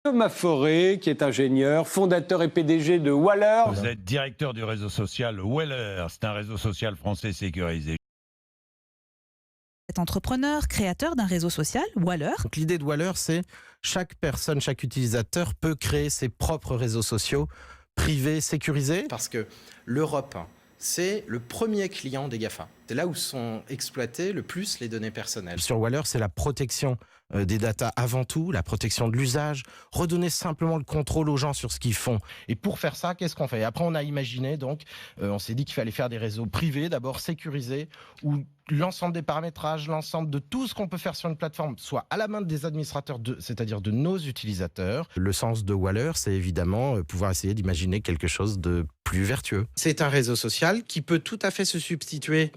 Thomas Forêt, qui est ingénieur, fondateur et PDG de Waller. Vous êtes directeur du réseau social Weller. C'est un réseau social français sécurisé. Entrepreneur, créateur d'un réseau social, Waller. Donc, l'idée de Waller, c'est chaque personne, chaque utilisateur peut créer ses propres réseaux sociaux privés, sécurisés. Parce que l'Europe, c'est le premier client des GAFA. C'est là où sont exploitées le plus les données personnelles. Sur Waller, c'est la protection des datas avant tout, la protection de l'usage, redonner simplement le contrôle aux gens sur ce qu'ils font. Et pour faire ça, qu'est-ce qu'on fait? Après, on a imaginé, donc, on s'est dit qu'il fallait faire des réseaux privés, d'abord sécurisés, où l'ensemble des paramétrages, l'ensemble de tout ce qu'on peut faire sur une plateforme soit à la main des administrateurs, c'est-à-dire de nos utilisateurs. Le sens de Waller, c'est évidemment pouvoir essayer d'imaginer quelque chose de plus vertueux. C'est un réseau social qui peut tout à fait se substituer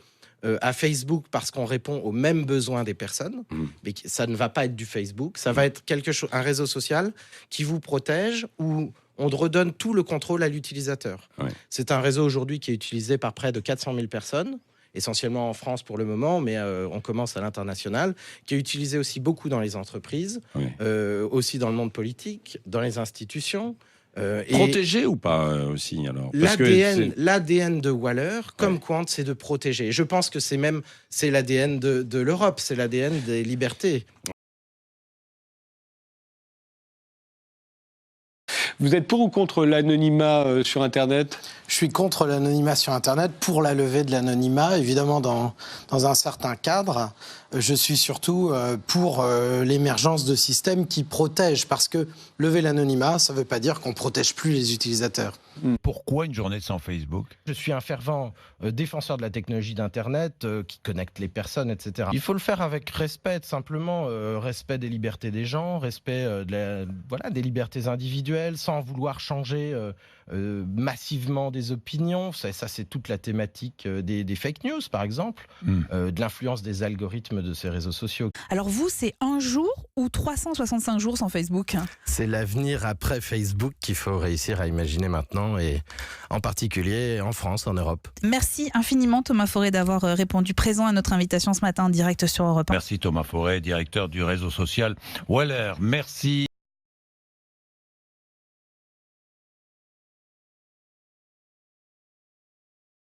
à Facebook parce qu'on répond aux mêmes besoins des personnes, mais ça ne va pas être du Facebook, ça va être un réseau social qui vous protège, où on redonne tout le contrôle à l'utilisateur. Ouais. C'est un réseau aujourd'hui qui est utilisé par près de 400 000 personnes, essentiellement en France pour le moment, mais on commence à l'international, qui est utilisé aussi beaucoup dans les entreprises, aussi dans le monde politique, dans les institutions. Protégé ou pas aussi alors? L'ADN de Waller, comme Quant, c'est de protéger. Je pense que c'est l'ADN de l'Europe, c'est l'ADN des libertés. Vous êtes pour ou contre l'anonymat sur Internet? Je suis contre l'anonymat sur Internet, pour la levée de l'anonymat, évidemment dans un certain cadre. Je suis surtout pour l'émergence de systèmes qui protègent, parce que lever l'anonymat, ça ne veut pas dire qu'on ne protège plus les utilisateurs. Pourquoi une journée sans Facebook? Je suis un fervent défenseur de la technologie d'Internet qui connecte les personnes, etc. Il faut le faire avec respect, simplement respect des libertés des gens, respect des libertés individuelles, sans vouloir changer massivement des opinions. Ça c'est toute la thématique des fake news, par exemple, de l'influence des algorithmes de ces réseaux sociaux. Alors vous, c'est un jour ou 365 jours sans Facebook? C'est l'avenir après Facebook qu'il faut réussir à imaginer maintenant, et en particulier en France, en Europe. Merci infiniment Thomas Forêt d'avoir répondu présent à notre invitation ce matin en direct sur Europe 1. Merci Thomas Forêt, directeur du réseau social Weller. Merci.